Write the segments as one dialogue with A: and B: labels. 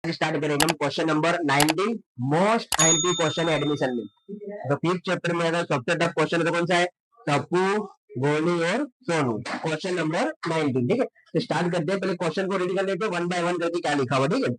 A: Start करेंगे हम question number 19 most IMP question है एडमिशन में। तो फिफ्थ चैप्टर में अगर सबसे टफ क्वेश्चन तो कौन सा है? टप्पू, गोली और सोनू। क्वेश्चन नंबर 19, ठीक है। तो स्टार्ट करते हैं, पहले क्वेश्चन को रीड कर लेते हैं वन बाय वन करके क्या लिखा हुआ, ठीक है।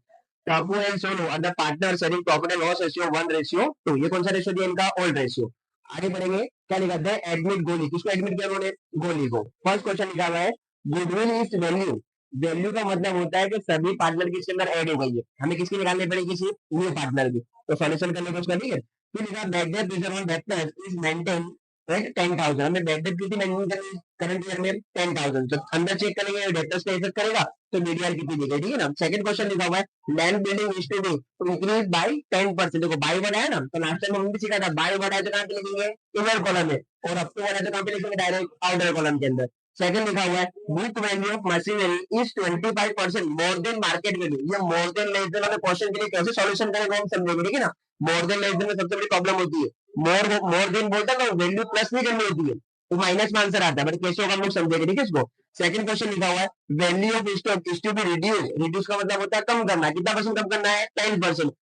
A: Tappu and Sonu are the partner sharing profit and loss ratio 1:2। ये कौन सा रेशियो दिया इनका? Old ratio. आगे बढ़ेंगे, क्या लिखा है? एडमिट गोली। किसको एडमिट किया उन्होंने? गोली को। फर्स्ट क्वेश्चन लिखा हुआ है गुडविल इज वैल्यू। वैल्यू का मतलब होता है कि सभी पार्टनर की इसके अंदर ऐड हो गई है, हमें किसकी निकालनी पड़ेगी? किसी न्यू पार्टनर की। तो सॉल्यूशन करने को उसका, ठीक है। फिर लिखा bad debt reserve on debtors is maintain at 10,000। हमें बैड डेट कितनी मेंटेन करनी? करंट ईयर में 10,000। तो अंदर चेक करेंगे डेब्टर्स पे इफेक्ट करेगा तो बीडीआर कितनी दी गई, ठीक है ना। सेकंड क्वेश्चन लिखा हुआ है land building is to be increase by 10%। देखो बाय बढ़ा है ना, तो लास्ट टाइम हमने भी सीखा था बाय बढ़ा है तो कहां पे लिखेंगे? इनर कॉलम में। और अप टू बढ़ा है तो कहां पे लिखेंगे? डायरेक्ट आउटर कॉलम के अंदर। सेकंड लिखा हुआ है book value of machinery is 25% more than market value. ये मोर देन लेस देन वाले क्वेश्चन के लिए कैसे सॉल्यूशन करेंगे हम समझेंगे, ठीक है ना। मोर देन लेस देन में सबसे बड़ी प्रॉब्लम होती है, मोर देन बोलता है ना, वैल्यू प्लस नहीं करनी होती है तो माइनस में आंसर आता है, बट कैसे होगा हम लोग समझेंगे, ठीक है इसको। सेकंड क्वेश्चन लिखा हुआ है value of stock is to be reduce. Reduce का मतलब होता है कम करना। कितना परसेंट कम करना है? 10%।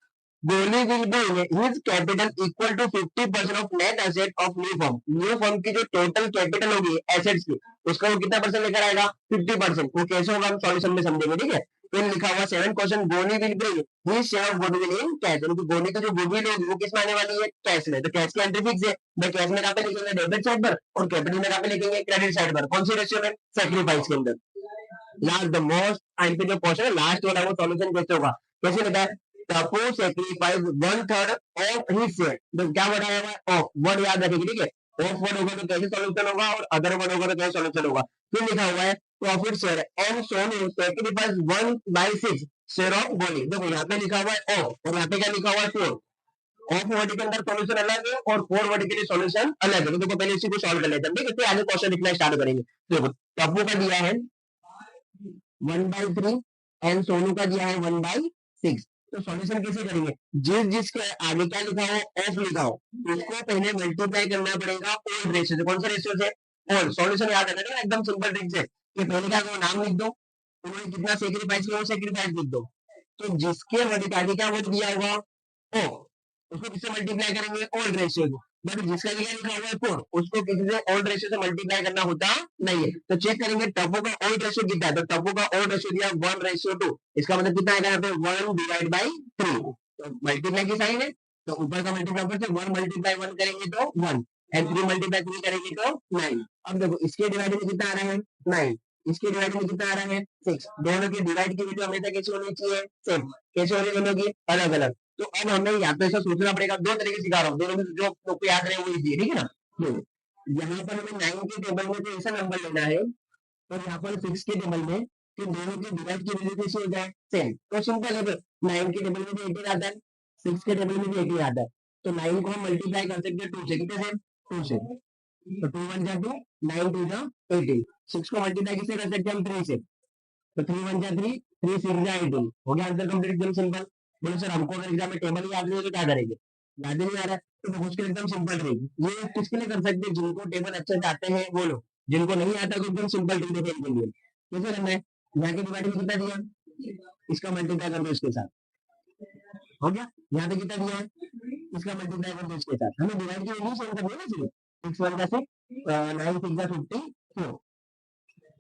A: Goli will be his capital equal to 50% of net asset of new firm. New firm की जो टोटल कैपिटल होगी एसेट्स की, उसका वो कितना परसेंट लेकर आएगा? 50%। वो कैसे होगा हम सॉल्यूशन में समझेंगे, ठीक है। फिर लिखा हुआ सेवन क्वेश्चन गोली will bring his share of goodwill in cash. उनकी गोली की जो गुडविल होगी वो किस में आने वाली है? कैश में। तो कैश की एंट्री फिक्स है भाई। कैश में कहां पे लिखेंगे? डेबिट साइड पर। और कैपिटल में कहां पे लिखेंगे? क्रेडिट साइड पर। कौन सी रेशियो में? सेक्रीफाइस के अंदर। लास्ट द मोस्ट आईपी जो क्वेश्चन है लास्ट वाला, वो सॉल्यूशन कैसे होगा? कैसे लिखा है? Suppose sacrifice 1/3 of his share. तो क्या वर्ड आया हुआ है? ऑफ। वर्ड याद रखेंगे, ठीक है। ऑफ वर्ड होगा तो कैसे सॉल्यूशन होगा, और अदर वर्ड होगा तो कैसे सॉल्यूशन होगा। फिर लिखा हुआ है profit share and Sonu sacrifice 1/6 share of गोली। देखो यहाँ पे लिखा हुआ है ऑफ, और यहाँ पे क्या लिखा हुआ है? 4। ऑफ वर्ड के अंदर सॉल्यूशन अलग है और 4 वर्ड के लिए सॉल्यूशन अलग है। तो देखो पहले इसी को सॉल्व कर लेते हैं, ठीक है। फिर आगे क्वेश्चन लिखना स्टार्ट करेंगे। देखो टप्पू का दिया है 1/3 एंड सोनू का दिया है 1/6। तो सॉल्यूशन कैसे करेंगे? जिसके आगे क्या लिखा हो? ऑफ लिखा हो, उसको पहले मल्टीप्लाई करना पड़ेगा ओल्ड रेशियो से। कौन सा रेशियो से? ओल्ड। सॉल्यूशन याद है ना एकदम सिंपल ट्रिक से, कि पहले क्या करो? नाम लिख दो, उन्होंने कितना सेक्रीफाइस किया वो सेक्रीफाइस लिख दो। तो जिसके वर्ड के आगे क्या वर्ड दिया होगा? ओ, उसको किससे मल्टीप्लाई करेंगे? ओल्ड रेशियो से। बट जिसका क्या लिखा हुआ है 4, उसको किसी से ओल्ड रेशियो से मल्टीप्लाई करना होता नहीं है। तो चेक करेंगे टप्पू का ओल्ड रेशियो कितना है। तो टप्पू का ओल्ड रेशियो दिया 1:2। इसका मतलब कितना आएगा यहाँ पे? 1/3। तो मल्टीप्लाई की साइन है, तो ऊपर का मल्टीप्लाई ऊपर से 1 × 1 करेंगे तो 1, एंड 3 × 3 करेंगे तो 9। अब देखो इसके डिवाइड में कितना आ रहा है? 9। इसके डिवाइड में कितना आ रहा है? 6। दोनों की डिवाइड की वैल्यू हमेशा कैसे होनी चाहिए? सेम। कैसे होनी दोनों की? अलग अलग। तो अब हमें यहाँ पे ऐसा सोचना पड़ेगा, दो तरीके सिखा रहा हूँ, दोनों में जो आपको याद रहे वो इजी है, ठीक है ना। यहाँ पर हमें 9 के टेबल में तो ऐसा नंबर लेना है, और यहाँ पर 6 के टेबल में कि दोनों की डिवाइड की वैल्यू कैसे हो जाए? सेम। तो सिंपल है, 9 के टेबल में भी 18 आता है, 6 के टेबल में भी 18 आता है। तो 9 को हम मल्टीप्लाई कर सकते हैं 2 से। कितने से? 2 से। तो 2 1 जा 2, 9 2 जा 18। 6 को मल्टीप्लाई किससे कर सकते हैं हम? 3 से। तो 3 1 जा 3, 3 6 जा 18। हो गया आंसर कंप्लीट, एकदम सिंपल। बोलो सर हमको अगर एग्जाम में टेबल याद नहीं है तो क्या करेंगे? याद ही नहीं आ रहा है तो उसके एकदम सिंपल रहेगी। ये किसके लिए कर सकते हैं? जिनको टेबल अच्छे से आते हैं वो लोग। जिनको नहीं आता तो एकदम सिंपल ट्रिक है इनके लिए। कैसे करना है? यहाँ की डिवाइड में कितना दिया? इसका मल्टीप्लाई कर दो इसके साथ। हो गया। यहाँ पे कितना दिया है? इसका मल्टीप्लाई कर दो इसके साथ। हमें डिवाइड की वैल्यू सेम करनी है ना, सिर्फ 6 1 जा 6, 9 6 जा 54,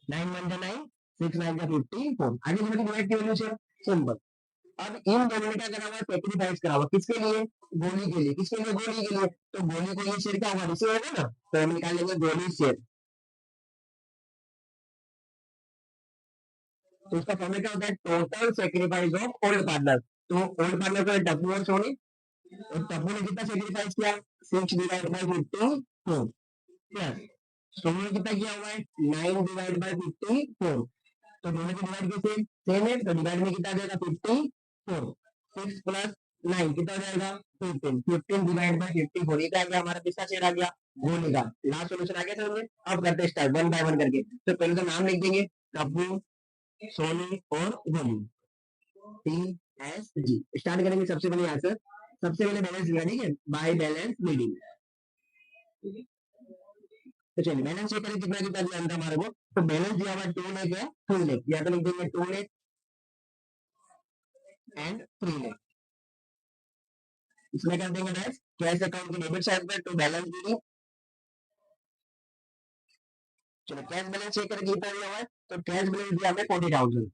A: 9 1 जा 9, 6 9 जा 54। आगे बढ़ के डिवाइड की वैल्यू सेम। सिंपल। अब इन दोनों ने क्या करा हुआ? सेक्रीफाइस करा हुआ। किसके लिए? गोली के लिए। किसके लिए? गोली के लिए। तो गोली को ये शेयर क्या होगा? रिसीव होगा ना, तो हम निकालेंगे गोली शेयर। तो उसका फॉर्मूला क्या होता है? Total sacrifice of old partner. तो ओल्ड पार्टनर को टप्पू और सोनी, और टप्पू ने कितना सेक्रीफाइस किया? 6/54 प्लस सोनी ने कितना किया हुआ है? 9/54। तो दोनों की डिवाइड कैसे? सेम है, तो डिवाइड में कितना आ जाएगा? 54। 6 प्लस 9 कितना हो जाएगा? 15। 15 डिवाइड बाय 54, ये क्या आ गया हमारा? किसका शेयर आ गया? गोली का। लास्ट सोल्यूशन आ गया समझ में। अब करते हैं स्टार्ट वन बाय वन करके। तो पहले तो नाम लिख देंगे, टप्पू, सोनी और गोली। TSG स्टार्ट करेंगे। सबसे पहले यहाँ से सबसे पहले बैलेंस लिया, ठीक है, बाय बैलेंस मीडिंग। तो चलिए बैलेंस चेक करें कितना कितना दिया हमारे को। तो बैलेंस दिया हुआ 2 लेके 2 लेक, या तो लिख देंगे 2 लेक एंड 3 लाख। इसमें क्या देंगे गाइस, कैश अकाउंट की डेबिट साइड पर टू बैलेंस देंगे। चलो कैश बैलेंस चेक करके कितना दिया हुआ है, तो कैश बैलेंस दिया हमें 40,000।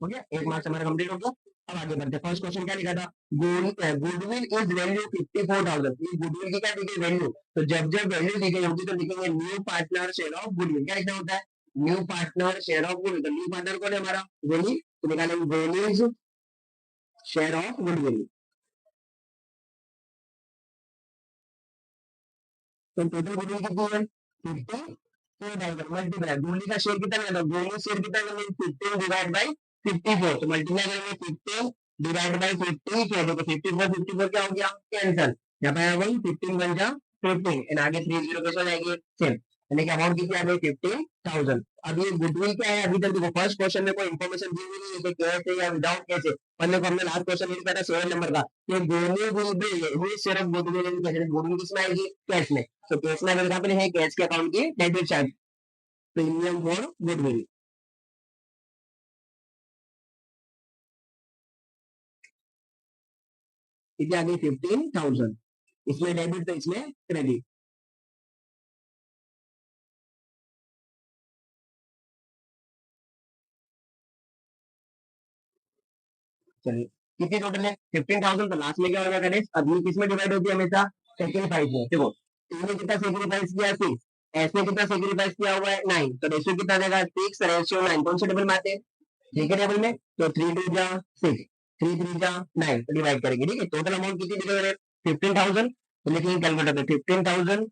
A: हो गया, एक मार्क्स हमारा कंप्लीट हो गया। अब आगे बढ़ते हैं। फर्स्ट क्वेश्चन क्या लिखा था, गुडविल इज वैल्यू 54,000। ये गुडविल की क्या दी गई वैल्यू, तो जब जब वैल्यू दी गई होगी तो लिखेंगे new partner share of goodwill. क्या लिखना होता है, new partner share of goodwill. तो न्यू पार्टनर कौन है हमारा, गोली, तो निकालेंगे गोलीज शेयर ऑफ गुडविल। तो टोटल गुडविल कितनी है, 54,000 मल्टीप्लाई गोली का शेयर कितना है, गोली शेयर कितना है, 15 डिवाइड बाई 54। तो मल्टीप्लाई करेंगे 15 डिवाइड बाई 54। तो 54 54 क्या हो गया, कैंसिल। यहाँ पे आया 15 बन जा 15 एंड आगे 30 कैसे हो जाएगी सेम, यानी कि अमाउंट कितनी आ गई 15,000। अब ये गुडविल क्या है, अभी तक देखो फर्स्ट क्वेश्चन में कोई इन्फॉर्मेशन दी हुई नहीं है कि कैश है या विदाउट कैश है। पहले को हमने लास्ट क्वेश्चन ये था 7 नंबर का, कि गोली विल बी हुई सिर्फ गुडविल इन कैश, गुडविल किसमें आएगी, कैश में। तो कैश में अगर यहाँ पे है कैश के अकाउंट की debit side, premium for goodwill. कितनी आ गई 15,000, इसमें डेबिट तो इसमें क्रेडिट। चलिए कितनी टोटल है 15,000। तो लास्ट में क्या होगा गणेश, अभी किसमें डिवाइड होती है हमेशा, सेक्रीफाइस में। देखो टी ने कितना सेक्रीफाइस किया 6, एस ने कितना सेक्रीफाइस किया हुआ है 9, तो रेशियो कितना देगा 6 रेशियो 9। कौन से टेबल में आते हैं, ठीक है टेबल में। तो 3 2 जा 6, 3 3 जा 9, तो डिवाइड करेंगे। ठीक है, टोटल अमाउंट कितनी दी गई है 15,000। तो लिखेंगे कैलकुलेटर पे 15,000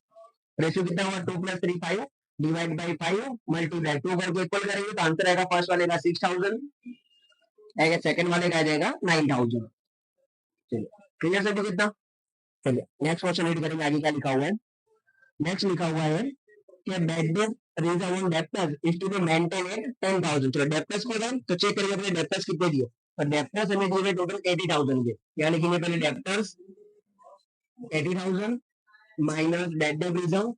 A: रेशियो कितना हुआ 2 + 3 5 डिवाइड बाई 5 मल्टीप्लाई 2 करके इक्वल करेंगे तो आंसर आएगा फर्स्ट वाले का 6,000 आएगा, सेकंड वाले का आ जाएगा 9,000। चलिए क्लियर सर, कितना। चलिए नेक्स्ट क्वेश्चन रीड करेंगे, आगे क्या लिखा हुआ है। नेक्स्ट लिखा हुआ है कि bad debt reserve on debtors is to be maintain at 10,000। चलो डेप्टर्स को तो चेक करेंगे अपने डेप्टर्स कितने दिए, तो डेप्टर्स हमें दिए टोटल 80,000 के। क्या लिखेंगे पहले debtors 80,000 minus bad debt reserve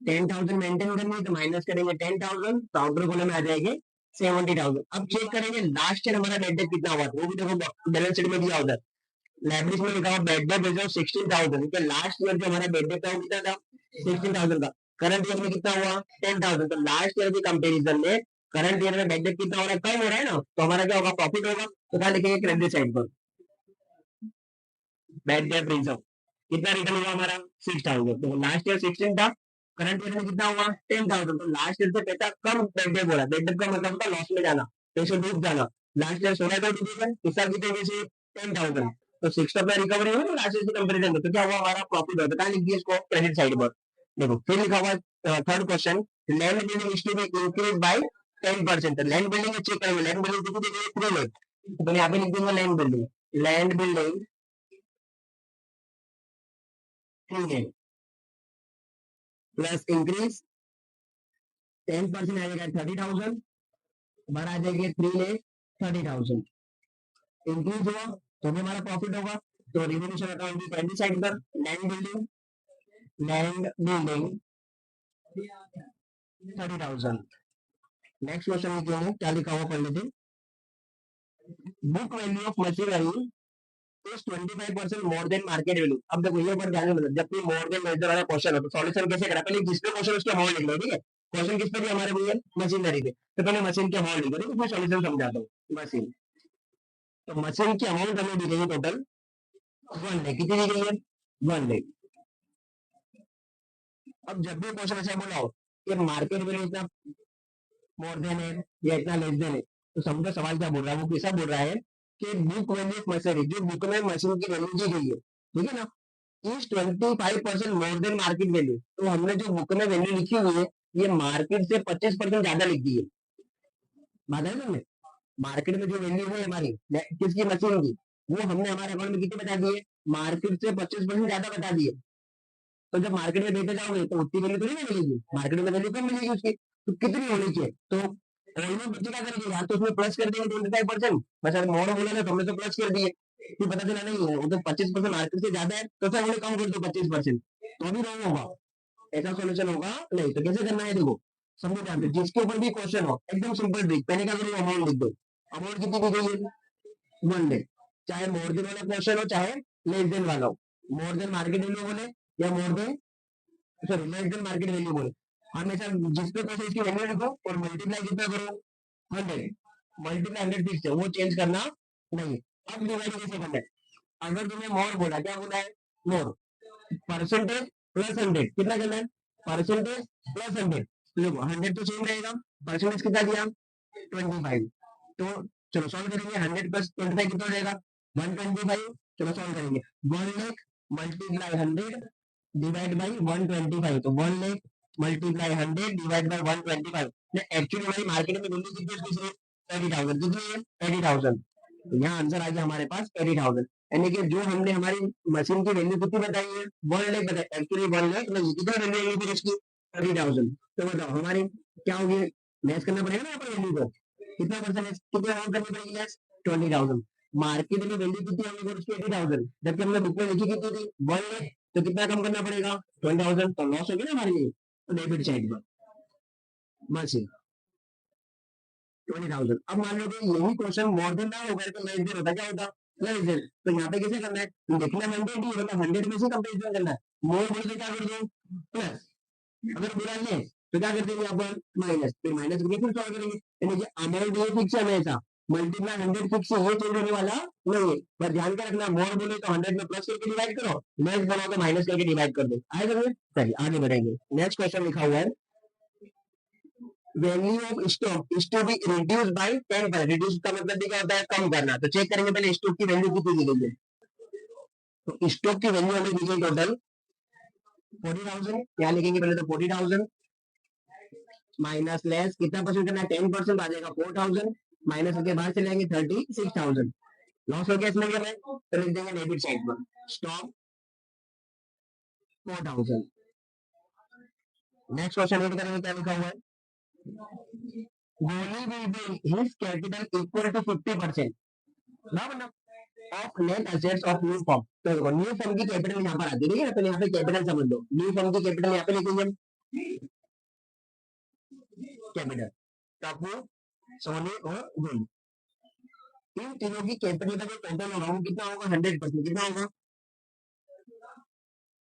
A: 10,000 maintain करेंगे तो माइनस करेंगे 10,000, तो आउटर कॉलम में आ जाएंगे 70,000। अब चेक करेंगे लास्ट ईयर हमारा बैड डेट कितना हुआ था, वो भी देखो बैलेंस शीट में दिया होता है। लाइब्रेरी में लिखा हुआ बेड डेट रिजर्व 16,000, कि लास्ट ईयर जो हमारा बेड डेट था वो कितना था 16,000 का। करंट ईयर में कितना हुआ 10,000। तो लास्ट ईयर के कंपैरिजन में करंट ईयर में बेड डेट कितना हो रहा है, कम हो रहा है ना, तो हमारा क्या होगा प्रॉफिट होगा। तो क्या लिखेंगे क्रेडिट साइड पर बेड डेट रिजर्व कितना रिटर्न हुआ हमारा 6,000। तो लास्ट ईयर 16 था, करंट ईयर में कितना हुआ 10,000। तो लास्ट ईयर से पैसा कम बेड डेट हो रहा है, बेड डेट का मतलब होता है लॉस में जाना, पैसे डूब जाना। लास्ट ईयर 16,000 इस साल कितने पैसे 10,000, तो 6 का रिकवरी हुई लास्ट ईयर से कंपेरिजन में, तो क्या हुआ हमारा प्रॉफिट होता है। लिख दिया इसको क्रेडिट साइड पर। देखो फिर लिखा हुआ है third question, land building is to be increase by 10%। Land building check करेंगे, लैंड बिल्डिंग कितनी दी गई 3 लाख, तो यहाँ पे लिख दूंगा land building, land building 3 lakh plus increase 10% आ जाएगा 30,000, बाहर आ जाएगी 3 लाख 30,000। इंक्रीज हुआ तो भी हमारा प्रॉफिट होगा। तो रिवोल्यूशन अकाउंट की क्रेडिट साइड पर लैंड बिल्डिंग 30,000। नेक्स्ट क्वेश्चन लिखेंगे, क्या लिखा हुआ पढ़ लेते। Book value of machinery is 25% more than market value. अब देखो ये ऊपर ध्यान में, जब भी मोर देन मेजर वाला क्वेश्चन हो तो सॉल्यूशन कैसे करा, पहले जिस पे क्वेश्चन उसका अमाउंट लिख लो। ठीक है, क्वेश्चन किस पे भी हमारे भैया मशीनरी पे, तो पहले मशीन के अमाउंट लिखो, फिर सॉल्यूशन समझाता हूँ। मशीन, तो मशीन की अमाउंट हमें दी गई है टोटल 1 लाख। कितनी दी गई है 1 लाख। अब जब भी क्वेश्चन ऐसा बोला हो कि मार्केट वैल्यू इतना मोर देन है या इतना लेस देन है, तो समझो सवाल क्या बोल रहा है, वो कैसा बोल रहा है कि बुक वैल्यू ऑफ मशीनरी, जो बुक में मशीन की वैल्यू दी गई है, ठीक है ना, is 25% more than market value. तो हमने जो बुक में वैल्यू लिखी हुई है ये मार्केट से 25% ज्यादा लिख दी है। बात है ना, मार्केट में जो वैल्यू है हमारी किसकी मशीन की, वो हमने हमारे अकाउंट में कितने बता दिए, मार्केट से 25% ज्यादा बता दिए। तो जब मार्केट में बेचे जाओगे तो उतनी वैल्यू थोड़ी ना मिलेगी, मार्केट में वैल्यू कम मिलेगी उसकी, तो कितनी होनी चाहिए। तो ऑलमोस्ट बच्चे क्या करेंगे, या तो उसमें प्लस कर देंगे 25%, बस अगर मोड़ बोला ना तो हमने तो प्लस कर दिए, फिर पता चला नहीं है वो तो 25% मार्केट से ज्यादा है, तो सर उन्हें कम कर दो 25%, तो भी रॉन्ग होगा, ऐसा सोल्यूशन होगा नहीं। तो कैसे करना है देखो, समझो ध्यान से, जिसके ऊपर भी क्वेश्चन हो एकदम सिंपल ट्रिक, पहले क्या करो अमाउंट लिख दो, अमाउंट कितनी दी गई है 1 लाख, चाहे मोर देन वाला क्वेश्चन हो चाहे लेस देन वाला हो, मोर देन मार्केट वैल्यू बोले या more than sorry less than market value बोले, हमेशा जिस पे क्वेश्चन इसकी वैल्यू लिखो और मल्टीप्लाई कितना करो 100, मल्टीप्लाई 100 फिक्स है, वो चेंज करना नहीं। अब डिवाइड कैसे करना है, अगर तुम्हें मोर बोला, क्या बोला है मोर, परसेंटेज प्लस 100 कितना करना है, परसेंटेज प्लस 100, देखो 100 तो सेम रहेगा, परसेंटेज कितना दिया 25, तो चलो सॉल्व करेंगे, 100 प्लस 25 कितना हो जाएगा 125, चलो सॉल्व करेंगे, 1 लाख मल्टीप्लाई 100 डिवाइड बाई 125, तो 1 lakh multiply 100 divide by 125, actually हमारी मार्केट में वैल्यू कितनी है इसमें 80,000, कितनी है 80,000, तो यहाँ आंसर आ गया हमारे पास 80,000, यानी कि जो हमने हमारी मशीन की वैल्यू कितनी बताई है 1 लाख बताई, एक्चुअली 1 लाख नहीं, कितना वैल्यू आएगी फिर इसकी 30,000, तो बताओ हमारी क्या होगी, मैच करना पड़ेगा ना यहाँ पर वैल्यू को, कितना परसेंट कितना अमाउंट करनी पड़ेगी लेस 20,000, मार्केट में वैल्यू कितनी हमने उसकी 80,000, जबकि हमने बुक में लिखी कितनी थी 1 लाख, तो कितना कम करना पड़ेगा 20,000, तो लॉस हो गया ना हमारे लिए, तो डेबिट साइड पर बस 20,000। अब मान लो कि यही क्वेश्चन मोर देन ना होगा तो लेस देन होता, क्या होता लेस देन, तो यहाँ पे कैसे करना है, लिखना 100 ही मतलब 100 में से कंपेरिजन करना है, मोर बोल के क्या कर दो प्लस, अगर बुरा ले तो क्या कर देंगे अपन माइनस, फिर माइनस करके फिर सॉल्व करेंगे, यानी कि अमाउंट ये फिक्स है हमेशा, मल्टीप्लाई 100 फिक्स है, ये चेंज होने वाला नहीं है, पर ध्यान का रखना मोर बोले तो 100 में प्लस करके डिवाइड करो, लेस बनाओ तो माइनस करके डिवाइड कर दो, आएगा समझ, चलिए आगे बढ़ेंगे, नेक्स्ट क्वेश्चन लिखा हुआ है value of stock is to be reduce by 10%, reduce का मतलब क्या होता है कम करना, तो चेक करेंगे पहले स्टॉक की वैल्यू कितनी दी गई है, तो स्टॉक की वैल्यू हमें दी गई टोटल 40,000, क्या लिखेंगे पहले तो 40,000 माइनस लेस कितना परसेंट करना है 10% आ जाएगा 4,000, माइनस करके बाहर चले जाएंगे 36,000, लॉस हो गया इसमें क्या है, तो लिख देंगे डेबिट साइड पर स्टॉक 4,000। नेक्स्ट क्वेश्चन रीड करेंगे, क्या लिखा हुआ है Goli will be his capital equal to 50% ना मतलब of net assets of new firm, तो देखो न्यू फॉर्म की कैपिटल यहाँ पर आती है, तो यहाँ पे कैपिटल समझ लो, न्यू फॉर्म की कैपिटल यहाँ पे लिखेंगे कैपिटल, टापू सोनी और गोल्ड, इन तीनों की कैपिटल का जो टोटल होगा वो कितना होगा 100%, कितना होगा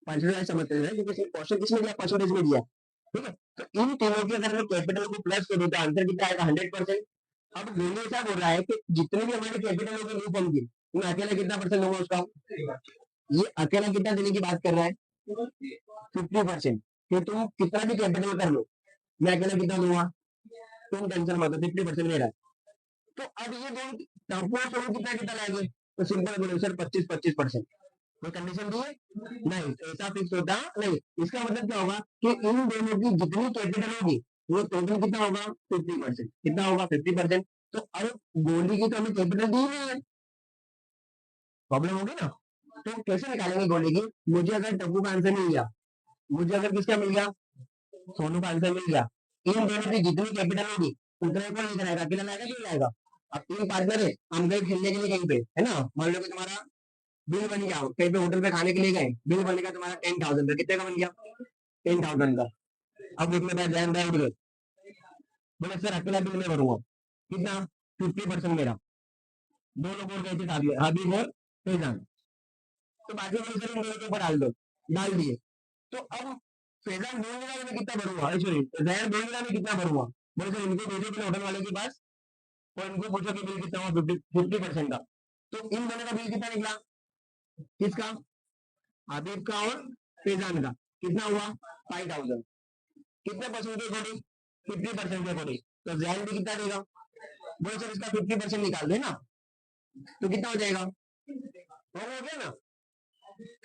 A: परसेंटेज समझते हैं क्योंकि क्वेश्चन किसमें दिया परसेंटेज में दिया, ठीक है, तो इन तीनों की अगर हम कैपिटल को प्लस कर दें तो आंसर कितना आएगा 100%। अब गोली ऐसा बोल रहा है कि जितने भी हमारे कैपिटल होगी न्यू फॉर्म की, मैं अकेला कितना परसेंट होगा उसका, ये अकेला कितना देने की बात कर रहा है 50%, फिर तुम कितना भी कैपिटल कर लो, मैं अकेला कितना दूंगा, तुम टेंशन मत, 50% मेरा, तो अब ये दोनों टर्बो सोलो कितना कितना लाएंगे, तो सिंपल बोलो सर 25-25%, कोई कंडीशन दी है नहीं, तो ऐसा फिक्स होता नहीं, इसका मतलब क्या होगा कि इन दोनों की जितनी कैपिटल होगी वो टोटल कितना होगा 50%, कितना होगा 50%, तो अब गोल्डी की तो हमें कैपिटल दी नहीं है, प्रॉब्लम होगी ना, तो कैसे निकालेंगे गोल्डी की, मुझे अगर टप्पू का आंसर मिल गया, मुझे अगर किसका मिल गया सोनू का आंसर मिल गया, इन दोनों की जितनी कैपिटल होगी उतना कौन लेकर आएगा, अकेला लाएगा क्यों लाएगा, अब तीन पार्टनर है, हम गए खेलने के लिए कहीं पे है ना, मान लो कि तुम्हारा बिल बन गया, कहीं पे होटल पे खाने के लिए गए, बिल बन गया तुम्हारा 10,000 का, कितने का बन गया 10,000 का, अब उसमें बैठ जाए उठ गए, बोले सर अकेला बिल मैं भरूंगा, कितना 50% मेरा, दो लोग और गए थे शादी में, हबीब और फैजान, तो बाकी वाले सर इन दोनों के ऊपर डाल दिए, तो अब फैजान बोल रहा मैं कितना भरूंगा, सॉरी जैन बोल रहा मैं कितना भरूंगा, बोले सर इनको भेजो अपने होटल वाले के पास और इनको पूछो कि बिल कितना हुआ 50% का, तो इन दोनों का बिल कितना निकला, किसका हबीब का और फैजान का, कितना हुआ 5,000, कितने परसेंट के अकॉर्डिंग 50% के अकॉर्डिंग, तो जैन भी कितना देगा, बोले सर इसका 50% निकाल दे ना, तो कितना हो जाएगा हो गया ना,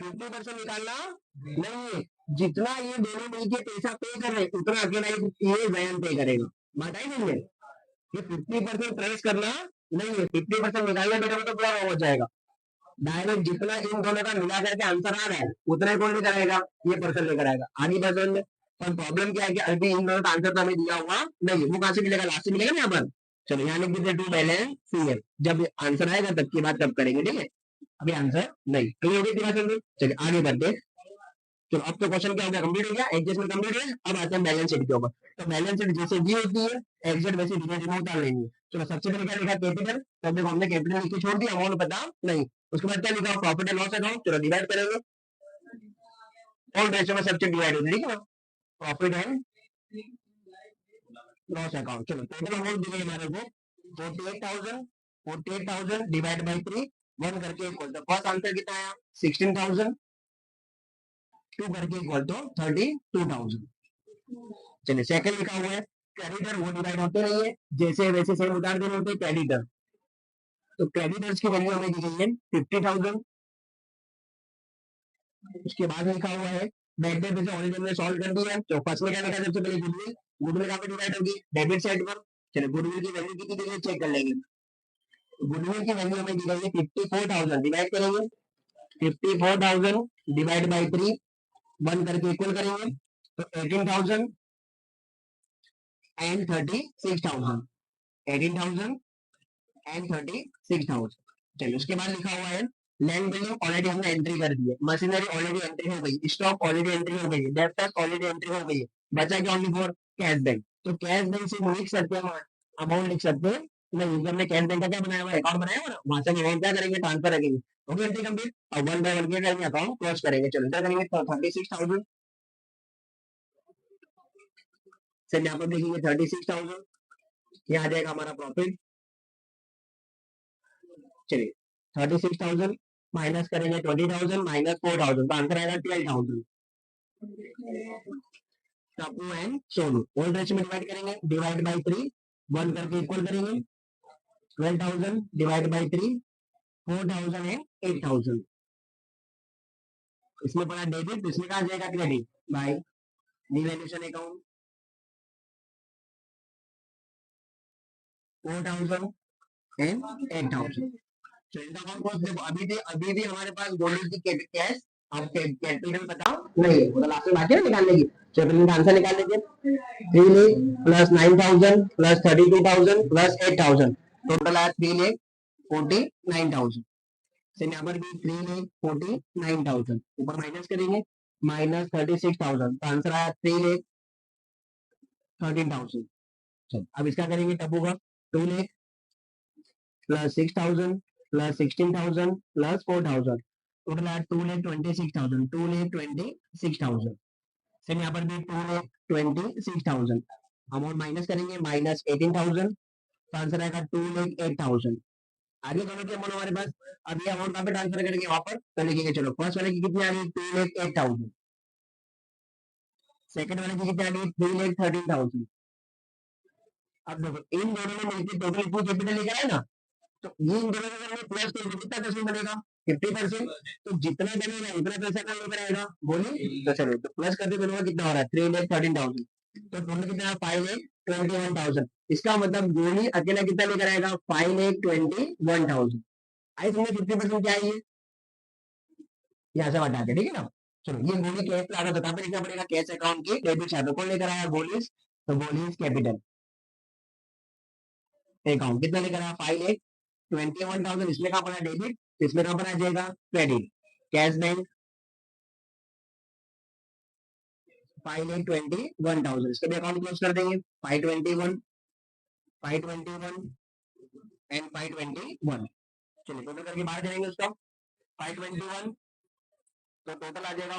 A: 50% निकालना नहीं है, जितना ये दोनों मिलके पैसा पे कर रहे उतना अकेला ये जैन पे करेगा, बताई नहीं, ये 50% ट्रेस करना नहीं है, 50% निकालना बेटा तो पूरा हो जाएगा, डायरेक्ट जितना इन दोनों का मिला करके आंसर आ रहा है उतना ही कौन लेकर आएगा, ये पर्सन लेकर आएगा, आगे पर्सन में, पर प्रॉब्लम क्या है कि अभी इन दोनों का आंसर तो हमें दिया हुआ नहीं, वो कहां से मिलेगा लास्ट से मिलेगा ना यहाँ पर, चलो यहाँ लिख दीजिए टू बैलेंस सीएल, जब आंसर आएगा तब की बात तब करेंगे, ठीक है, अभी आंसर नहीं, क्लियर हो गई, चलिए आगे बढ़ते, चलो अब तो क्वेश्चन क्या हो गया, कंप्लीट हो गया, एडजस्टमेंट कंप्लीट है। अब आते हैं बैलेंस शीट के ऊपर। तो बैलेंस शीट जैसे दी होती है एग्जैक्ट वैसे डिटेल में उतार लेंगे। चलो सबसे पहले क्या लिखा, कैपिटल। तो देखो हमने कैपिटल लिख के छोड़ दिया, अमाउंट पता नहीं। उसके बाद क्या लिखा, प्रॉफिट एंड लॉस अकाउंट। चलो डिवाइड करेंगे, ऑल रेशियो में सबसे डिवाइड होती है, ठीक है। Profit and loss account. चलो टोटल अमाउंट दी गई हमारे को 48,000। 48,000 डिवाइड बाई 3 1 करके इक्वल तो फर्स्ट आंसर कितना आया 16,000, 2 करके इक्वल तो 32,000। चलिए सेकंड लिखा हुआ है क्रेडिटर, वो डिवाइड होते नहीं है, जैसे वैसे सेम उतार देने होते हैं क्रेडिटर। तो क्रेडिटर्स की वैल्यू हमें दी गई है 50,000। उसके बाद लिखा हुआ है बैक डेट जैसे ऑलरेडी हमने सॉल्व कर दिया है। तो फर्स्ट में क्या लिखा, सबसे पहले गुडविल। गुडविल कहाँ पे डिवाइड होगी, डेबिट साइड पर। चलिए गुडविल की वैल्यू कितनी दी गई चेक कर लेंगे। गुडविल की वैल्यू हमें दी गई है 54,000, डिवाइड करेंगे 54,000 डिवाइड बाई 3 1 करके इक्वल करेंगे तो 18,000 एंड 36,000। 18,000 एंड 36,000। चलिए उसके बाद लिखा हुआ है लैंड बिल्डिंग ऑलरेडी हमने एंट्री कर दी है, मशीनरी ऑलरेडी एंट्री हो गई, स्टॉक ऑलरेडी एंट्री हो गई है, डेब्टर्स ऑलरेडी एंट्री हो गई है। बचा क्या ओनली फॉर कैश बैंक। तो कैश बैंक से लिख सकते हैं, अमाउंट लिख सकते हैं नहीं, क्योंकि हमने कैश बैंक का क्या बनाया हुआ अकाउंट बनाया हुआ ना, वहां से अमाउंट क्या करेंगे ट्रांसफर रखेंगे। Okay entry complete. अब 1 बाय 1 क्या करेंगे, अकाउंट क्लोज करेंगे। चलो क्या करेंगे, 36,000 से यहाँ पर लिखेंगे 36,000, ये आ जाएगा हमारा प्रॉफिट। चलिए 36,000 माइनस करेंगे 20,000 माइनस 4,000 तो आंसर आएगा 12,000। टापू एंड सोनू ओल्ड रेशियो में डिवाइड करेंगे, डिवाइड बाई 3 1 करके इक्वल करेंगे 12,000 डिवाइड बाई 3 4,000 एंड 8,000। इसमें पड़ा डेबिट, इसमें कहा जाएगा credit by devaluation account 4,000 and 8,000। तो इनका अकाउंट क्लोज। देखो अभी भी हमारे पास गोल्ड की कैश आप कैपिटल बताओ नहीं है, मतलब लास्ट में बाकी है ना निकालने की। कैपिटल का आंसर निकाल लीजिए 3 lakh plus 9,000 plus 32,000 plus 8,000, total आया 3,49,000। से यहाँ पर भी 3,49,000 ऊपर माइनस करेंगे माइनस 36,000 तो आंसर आया 3,13,000। चलो अब इसका करेंगे टबू का 2 lakh plus 6,000 plus 16,000 plus 4,000, total आया 2,26,000। 2,26,000 से यहाँ पर भी 2,26,000 अमाउंट माइनस करेंगे माइनस 18,000 तो आंसर आएगा 2,08,000। आगे दोनों के अमाउंट हमारे पास। अब ये अमाउंट कहाँ पे ट्रांसफर करेंगे, वहां पर तो लिखेंगे। चलो फर्स्ट वाले की कितनी आ रही है 2,08,000, सेकंड वाले की कितनी आ रही है 3,13,000। अब देखो इन दोनों में मिलकर टोटल इतनी कैपिटल लेकर आए ना, तो ये इन दोनों का अगर प्लस कर कितना परसेंट बनेगा 50%। तो जितना बनेगा उतना पैसा कहाँ लेकर आएगा बोलिए। तो चलो तो प्लस करते दोनों का कितना हो रहा है 3,13,000, तो टोटल कितना 5,21,000। इसका मतलब गोली अकेला कितना लेकर आएगा 5,21,000। आई समझ 50% क्या है ये, यहाँ से हटा के, ठीक है ना। चलो ये गोली कैश लागत बता पे लिखना पड़ेगा, कैश अकाउंट की डेबिट साइड कौन लेकर आया गोलीज, तो गोलीज कैपिटल अकाउंट कितना लेकर आया 5,21,000। इसमें कहाँ पड़ा डेबिट, इसमें कहाँ पर आ जाएगा क्रेडिट, कैश बैंक 5,21,000। इसके भी अकाउंट क्लोज कर देंगे 521 521 एंड 521। चलिए टोटल करके बाहर करेंगे उसका 521 तो टोटल आ जाएगा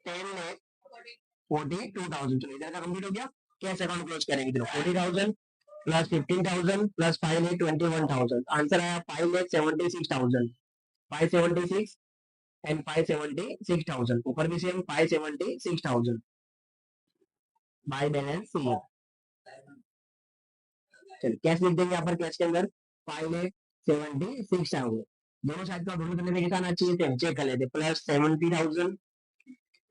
A: 10,42,000। चलो इधर का कंप्लीट हो गया। कैश अकाउंट क्लोज करेंगे, देखो 40,000 प्लस 15,000 प्लस 5,21,000 आंसर आया 5,76,000। 576 एंड 576,000 ऊपर भी सेम 576,000 बाय बैलेंस सीए। चलिए कैश लिख देंगे यहाँ पर, कैश के अंदर 5,76,000। दोनों साइड का दोनों तरफ कितना आना चाहिए चेक कर लेते, प्लस 70,000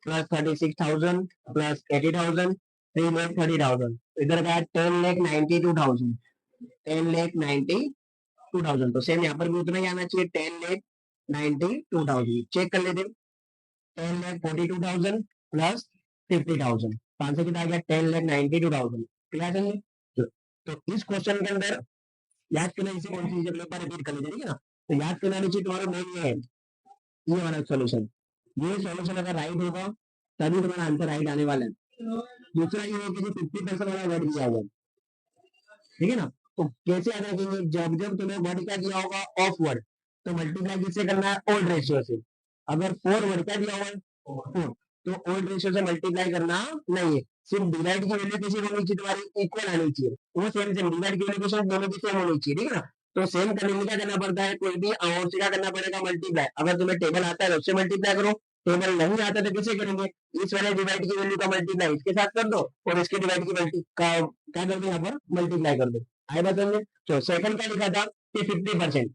A: प्लस 36,000 प्लस 80,000 3,30,000। इधर का 10,92,000 10,92,000। तो सेम यहाँ पर भी उतना ही आना चाहिए 10,92,000। चेक कर लेते 10,42,000 प्लस 50,000 तो आंसर कितना आ गया 10,92,000। क्लियर है। तो इस क्वेश्चन के अंदर याद करना इसे कौन सी चीज पर रिपीट कर लीजिए, ठीक है ना। तो याद करना चाहिए तुम्हारा मेन ये है, ये वाला सोल्यूशन। ये सोल्यूशन अगर राइट होगा तभी तुम्हारा आंसर राइट आने वाला है। दूसरा ये है कि जो 50% वाला वर्ड दिया हुआ है, ठीक है ना, तो कैसे याद रखेंगे, जब जब तुम्हें वर्ड क्या दिया होगा, ऑफ वर्ड, तो मल्टीप्लाई किससे करना है, ओल्ड रेशियो से। अगर फोर वर्ड क्या दिया हुआ है, फोर, तो ओल्ड रेशियो से मल्टीप्लाई करना नहीं है। सिर्फ डिवाइड की वैल्यू कैसी होनी चाहिए, तुम्हारी इक्वल आनी चाहिए, वो सेम सेम डिवाइड की वैल्यू दोनों की सेम होनी चाहिए, ठीक है ना। तो सेम करने में क्या करना पड़ता है, कोई भी अमाउंट से क्या करना पड़ेगा, मल्टीप्लाई। अगर तुम्हें टेबल आता है तो उससे मल्टीप्लाई करो, टेबल नहीं आता तो कैसे करेंगे, इस वाले डिवाइड की वैल्यू का मल्टीप्लाई इसके साथ कर दो, और इसके डिवाइड की वैल्यू का क्या कर दो, यहाँ पर मल्टीप्लाई कर दो। आए बात समझे। तो सेकंड क्या लिखा था कि 50%,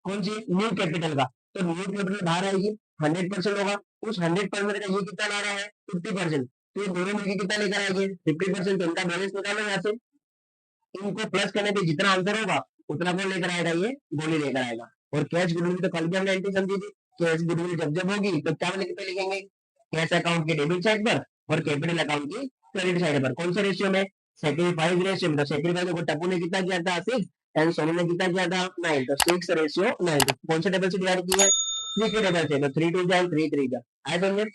A: कौन सी, न्यू कैपिटल का, तो न्यू कैपिटल बाहर आएगी, 100% होगा, उस 100% का ये कितना ला रहा है, 50%, तो ये दोनों मिलकर कितना लेकर आएंगे, 50%, तो इनका बैलेंस निकालो यहाँ से, इनको प्लस करने पे जितना आंसर होगा उतना कौन लेकर आएगा, ये गोली लेकर आएगा। और कैश गुडविल तो कल भी हमने एंट्री समझी थी, कैश गुडविल जब जब होगी तो क्या पे लिखेंगे, कैश अकाउंट के डेबिट साइड पर और कैपिटल अकाउंट की क्रेडिट साइड पर। कौन से रेशियो में, सेक्रीफाइस रेशियो में। तो सेक्रीफाइस को टप्पू ने कितना किया था, 6, एंड सोनू ने कितना किया था, 9, तो 6:9। कौन से टेबल से डिवाइड की है, 3 के टेबल से, तो 3 2 जा 3 3 जा। आए समझे।